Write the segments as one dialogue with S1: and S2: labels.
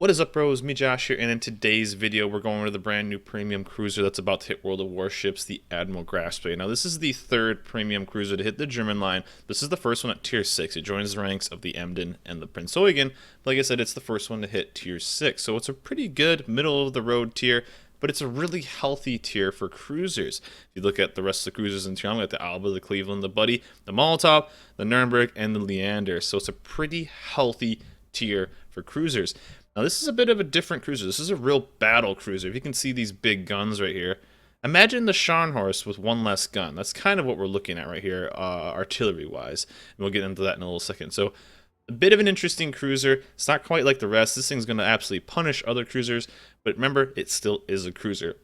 S1: What is up, bros? Me, Josh here, and in today's video, we're going over the brand new premium cruiser that's about to hit World of Warships, the Admiral Graf Spee. Now, this is the third premium cruiser to hit the German line. This is the first one at Tier 6. It joins the ranks of the Emden and the Prinz Eugen. Like I said, it's the first one to hit Tier 6, so it's a pretty good middle-of-the-road tier, but it's a really healthy tier for cruisers. If you look at the rest of the cruisers in tier, I'm got the Alba, the Cleveland, the Buddy, the Molotov, the Nuremberg, and the Leander. So it's a pretty healthy tier for cruisers. Now, this is a bit of a different cruiser. This is a real battle cruiser. If you can see these big guns right here, imagine the Scharnhorst with one less gun. That's kind of what we're looking at right here, artillery-wise. And we'll get into that in a little second. So, a bit of an interesting cruiser. It's not quite like the rest. This thing's going to absolutely punish other cruisers. But remember, it still is a cruiser.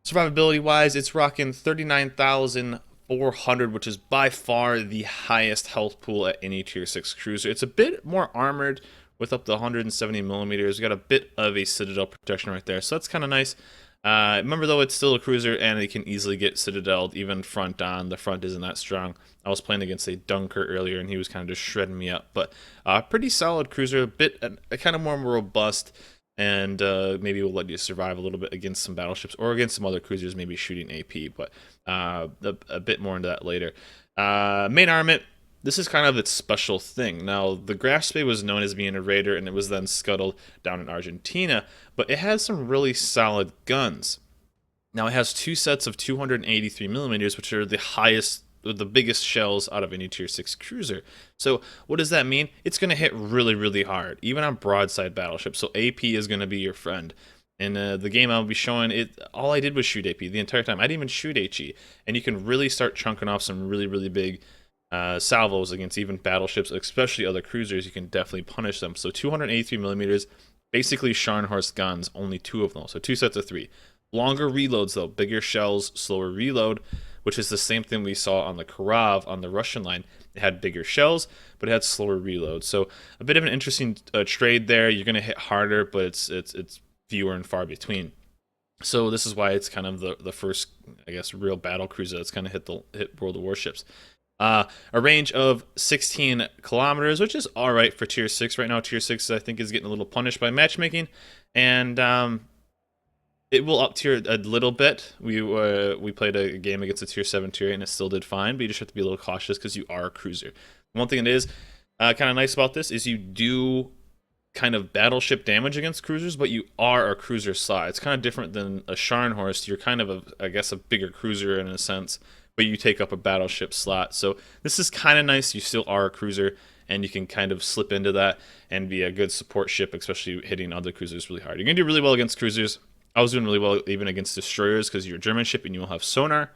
S1: Survivability-wise, it's rocking 39,400, which is by far the highest health pool at any Tier 6 cruiser. It's a bit more armored, with up to 170 millimeters. We got a bit of a citadel protection right there, so that's kind of nice. Remember though, it's still a cruiser and it can easily get citadeled even front on. The front isn't that strong. I was playing against a Dunker earlier and he was kind of just shredding me up, but pretty solid cruiser, a bit kind of more robust, and maybe will let you survive a little bit against some battleships or against some other cruisers, maybe shooting AP, but a bit more into that later. Main armament. This is kind of its special thing. Now, the Graf Spee was known as being a raider, and it was then scuttled down in Argentina, but it has some really solid guns. Now, it has two sets of 283 millimeters, which are the highest, the biggest shells out of any Tier 6 cruiser. So, what does that mean? It's going to hit really, really hard, even on broadside battleships. So, AP is going to be your friend. In the game I'll be showing it, all I did was shoot AP the entire time. I didn't even shoot HE, and you can really start chunking off some really, really big salvos against even battleships, especially other cruisers. You can definitely punish them. So 283 millimeters, basically Scharnhorst guns, only two of them, so two sets of three. Longer reloads though, bigger shells, slower reload, which is the same thing we saw on the Karav on the Russian line. It had bigger shells, but it had slower reloads. So a bit of an interesting trade there. You're going to hit harder, but it's fewer and far between. So this is why it's kind of the first, I guess, real battle cruiser that's kind of hit World of Warships. A range of 16 kilometers, which is all right for Tier 6 right now. Tier 6, I think, is getting a little punished by matchmaking, and it will up tier a little bit. We played a game against a Tier 7, Tier 8, and it still did fine, but you just have to be a little cautious because you are a cruiser. One thing that is kind of nice about this is you do kind of battleship damage against cruisers, but you are a cruiser slot. It's kind of different than a Scharnhorst. You're kind of, I guess, a bigger cruiser in a sense, but you take up a battleship slot. So this is kind of nice. You still are a cruiser, and you can kind of slip into that and be a good support ship, especially hitting other cruisers really hard. You're going to do really well against cruisers. I was doing really well even against destroyers because you're a German ship and you will have sonar,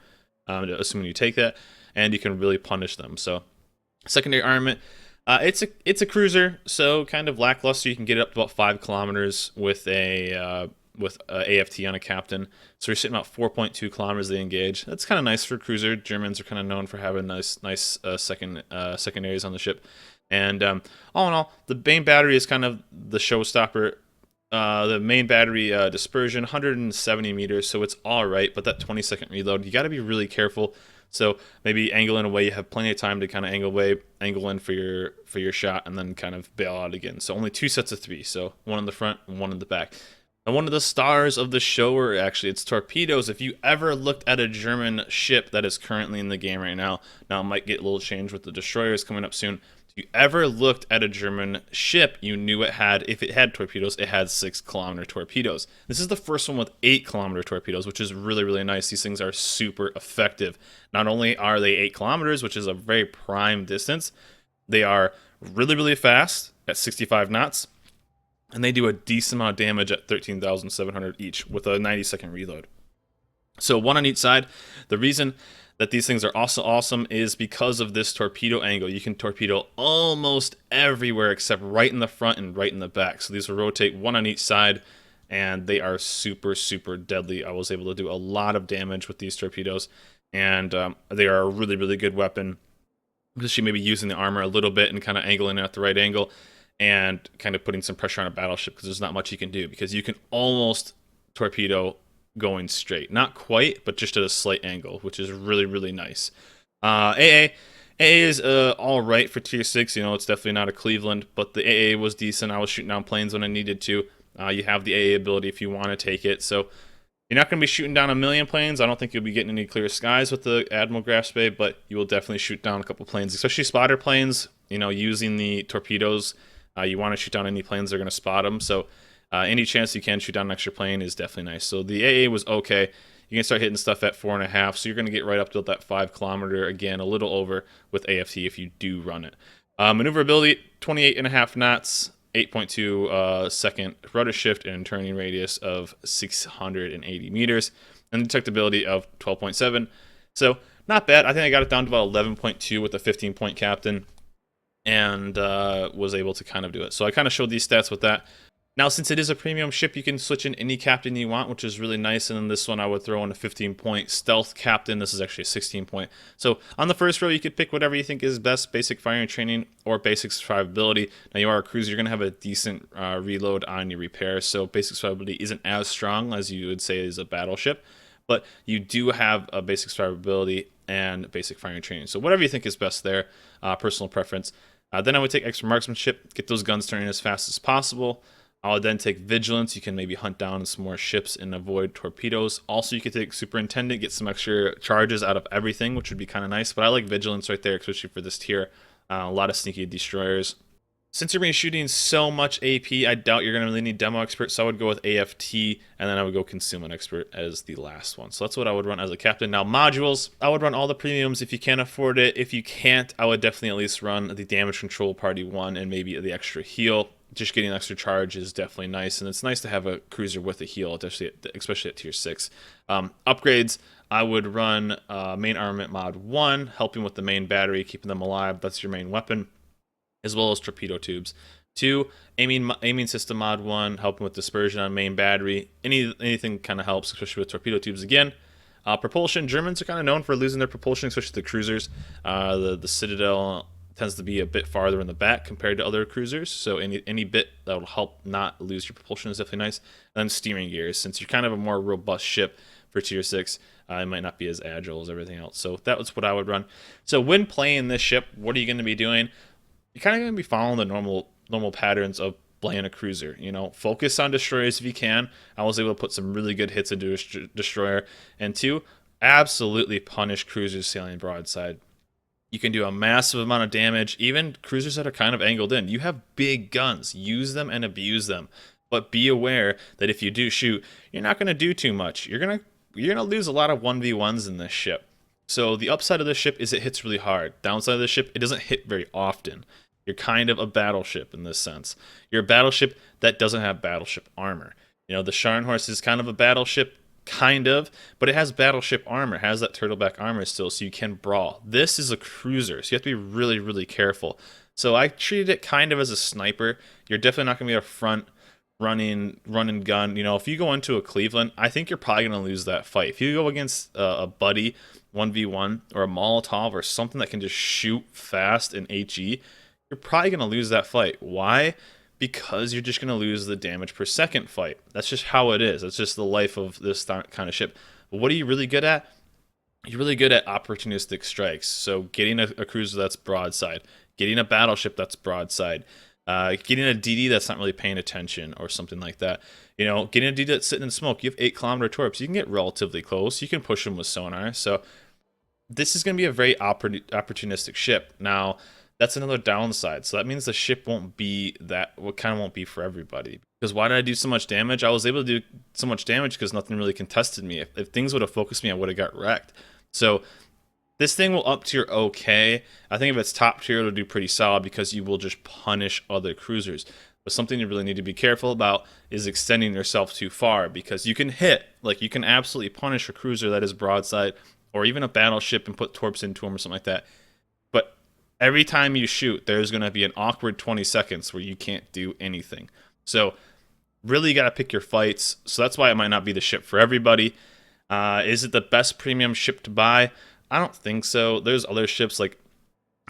S1: assuming you take that, and you can really punish them. So secondary armament. It's a cruiser, so kind of lackluster. You can get it up to about 5 kilometers with a AFT on a captain. So you're sitting about 4.2 kilometers they engage. That's kind of nice for a cruiser. Germans are kind of known for having nice secondaries on the ship. And all in all, the main battery is kind of the showstopper. The main battery dispersion, 170 meters, so it's all right. But that 20-second reload, you got to be really careful. So maybe angle in a way you have plenty of time to kind of angle in for your shot, and then kind of bail out again. So only two sets of three. So one in the front and one in the back. And one of the stars of the show, or actually it's torpedoes. If you ever looked at a German ship that is currently in the game right now it might get a little change with the destroyers coming up soon. If you ever looked at a German ship, you knew if it had torpedoes, it had 6-kilometer torpedoes. This is the first one with 8-kilometer torpedoes, which is really, really nice. These things are super effective. Not only are they 8 kilometers, which is a very prime distance, they are really, really fast at 65 knots. And they do a decent amount of damage at 13,700 each with a 90-second reload. So one on each side. The reason that these things are also awesome is because of this torpedo angle. You can torpedo almost everywhere except right in the front and right in the back. So these will rotate one on each side, and they are super, super deadly. I was able to do a lot of damage with these torpedoes, and they are a really, really good weapon. Just maybe using the armor a little bit and kind of angling it at the right angle, and kind of putting some pressure on a battleship, because there's not much you can do, because you can almost torpedo going straight. Not quite, but just at a slight angle, which is really, really nice. AA is all right for Tier 6. You know, it's definitely not a Cleveland, but the AA was decent. I was shooting down planes when I needed to. You have the AA ability if you want to take it. So you're not going to be shooting down a million planes. I don't think you'll be getting any clear skies with the Admiral Graf Spee, but you will definitely shoot down a couple planes, especially spotter planes. You know, using the torpedoes, you want to shoot down any planes that are going to spot them. So any chance you can shoot down an extra plane is definitely nice. So the AA was okay. You can start hitting stuff at 4.5, so you're going to get right up to that 5 kilometer, again, a little over with AFT if you do run it. Maneuverability, 28.5 knots, 8.2 second rudder shift, and turning radius of 680 meters, and detectability of 12.7. So not bad. I think I got it down to about 11.2 with a 15-point captain, and was able to kind of do it. So I kind of showed these stats with that. Now, since it is a premium ship, you can switch in any captain you want, which is really nice. And then this one, I would throw in a 15-point stealth captain. This is actually a 16-point. So on the first row, you could pick whatever you think is best, basic firing training or basic survivability. Now, you are a cruiser. You're going to have a decent reload on your repairs. So basic survivability isn't as strong as you would say is a battleship. But you do have a basic survivability and basic firing training. So whatever you think is best there, personal preference. Then I would take extra marksmanship, get those guns turning as fast as possible. I would then take vigilance. You can maybe hunt down some more ships and avoid torpedoes. Also, you could take superintendent, get some extra charges out of everything, which would be kind of nice. But I like vigilance right there, especially for this tier. A lot of sneaky destroyers. Since you're going to be shooting so much AP, I doubt you're going to really need demo expert. So I would go with AFT, and then I would go concealment expert as the last one. So that's what I would run as a captain. Now, modules, I would run all the premiums if you can afford it. If you can't, I would definitely at least run the damage control party 1 and maybe the extra heal. Just getting an extra charge is definitely nice, and it's nice to have a cruiser with a heal, especially at tier 6. Upgrades, I would run main armament mod 1, helping with the main battery, keeping them alive. That's your main weapon, as well as torpedo tubes. 2, aiming system mod 1, helping with dispersion on main battery. Anything kind of helps, especially with torpedo tubes again. Propulsion, Germans are kind of known for losing their propulsion, especially the cruisers. The Citadel tends to be a bit farther in the back compared to other cruisers, so any bit that will help not lose your propulsion is definitely nice. And then steering gears, since you're kind of a more robust ship for tier 6, it might not be as agile as everything else. So that was what I would run. So when playing this ship, what are you going to be doing? You're kind of going to be following the normal patterns of playing a cruiser. You know, focus on destroyers if you can. I was able to put some really good hits into a destroyer. And 2, absolutely punish cruisers sailing broadside. You can do a massive amount of damage, even cruisers that are kind of angled in. You have big guns. Use them and abuse them. But be aware that if you do shoot, you're not going to do too much. You're going to lose a lot of 1v1s in this ship. So the upside of this ship is it hits really hard. Downside of the ship, it doesn't hit very often. You're kind of a battleship in this sense. You're a battleship that doesn't have battleship armor. You know, the Scharnhorst is kind of a battleship, kind of, but it has battleship armor, has that turtleback armor still, so you can brawl. This is a cruiser, so you have to be really, really careful. So I treated it kind of as a sniper. You're definitely not going to be a front running gun. You know, if you go into a Cleveland, I think you're probably going to lose that fight. If you go against a buddy 1v1 or a Molotov or something that can just shoot fast in HE, you're probably going to lose that fight. Why? Because you're just going to lose the damage per second fight. That's just how it is. That's just the life of this kind of ship. But what are you really good at? You're really good at opportunistic strikes. So getting a cruiser that's broadside, getting a battleship that's broadside, getting a DD that's not really paying attention or something like that. You know, getting a DD that's sitting in smoke. You have 8-kilometer torps. You can get relatively close. You can push them with sonar. So this is going to be a very opportunistic ship. Now, that's another downside. So that means the ship won't be won't be for everybody. Because why did I do so much damage? I was able to do so much damage because nothing really contested me. If things would have focused me, I would have got wrecked. So this thing will up tier okay. I think if it's top tier, it'll do pretty solid because you will just punish other cruisers. But something you really need to be careful about is extending yourself too far, because you can you can absolutely punish a cruiser that is broadside or even a battleship and put torps into them or something like that. But every time you shoot, there's going to be an awkward 20 seconds where you can't do anything. So really got to pick your fights. So that's why it might not be the ship for everybody. Is it the best premium ship to buy? I don't think so. There's other ships, like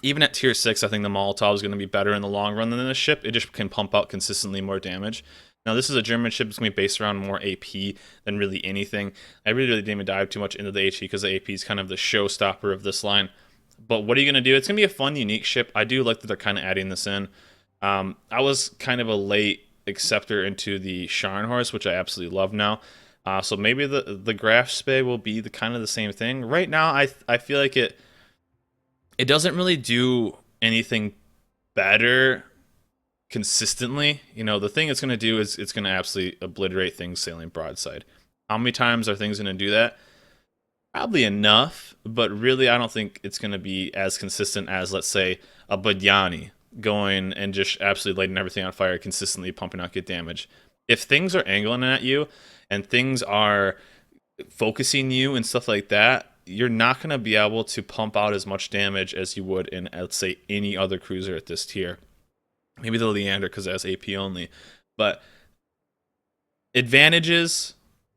S1: even at tier 6, I think the Molotov is going to be better in the long run than this ship. It just can pump out consistently more damage. Now, this is a German ship. It's going to be based around more AP than really anything. I really didn't even dive too much into the HE because the AP is kind of the showstopper of this line. But what are you going to do? It's going to be a fun, unique ship. I do like that they're kind of adding this in. I was kind of a late accept her into the Scharnhorst, which I absolutely love now. So maybe the Graf Spee will be the kind of the same thing. Right now, I feel like it doesn't really do anything better consistently. You know, the thing it's going to do is it's going to absolutely obliterate things sailing broadside. How many times are things going to do that? Probably enough, but really I don't think it's going to be as consistent as, let's say, a Badyani going and just absolutely lighting everything on fire, consistently pumping out good damage. If things are angling at you and things are focusing you and stuff like that, you're not going to be able to pump out as much damage as you would in, let's say, any other cruiser at this tier. Maybe the Leander because it has AP only. But advantages,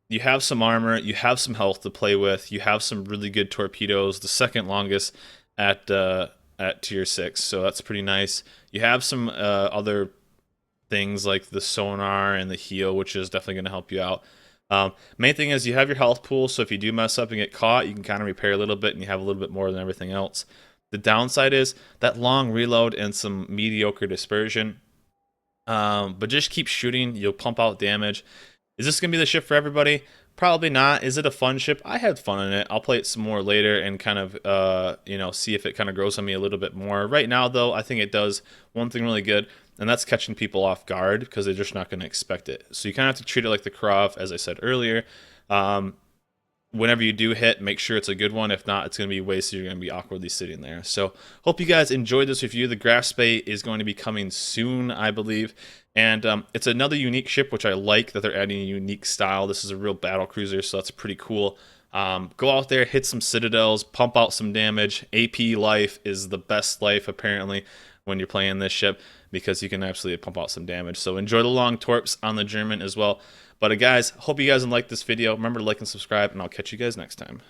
S1: you have some armor, you have some health to play with, you have some really good torpedoes, the second longest at tier 6, so that's pretty nice. You have some other things like the sonar and the heal, which is definitely going to help you out. Main thing is you have your health pool, so if you do mess up and get caught, you can kind of repair a little bit and you have a little bit more than everything else. The downside is that long reload and some mediocre dispersion. But just keep shooting, you'll pump out damage. Is this going to be the ship for everybody? Probably not. Is it a fun ship? I had fun in it. I'll play it some more later and kind of, see if it kind of grows on me a little bit more. Right now, though, I think it does one thing really good, and that's catching people off guard because they're just not going to expect it. So you kind of have to treat it like the Krav, as I said earlier. Whenever you do hit, make sure it's a good one. If not, it's going to be wasted. You're going to be awkwardly sitting there. So hope you guys enjoyed this review. The Graf Spee is going to be coming soon, I believe. And it's another unique ship, which I like that they're adding a unique style. This is a real battle cruiser, so that's pretty cool. Go out there, hit some citadels, pump out some damage. AP life is the best life, apparently, when you're playing this ship, because you can absolutely pump out some damage. So enjoy the long torps on the German as well. But guys, hope you guys liked this video. Remember to like and subscribe, and I'll catch you guys next time.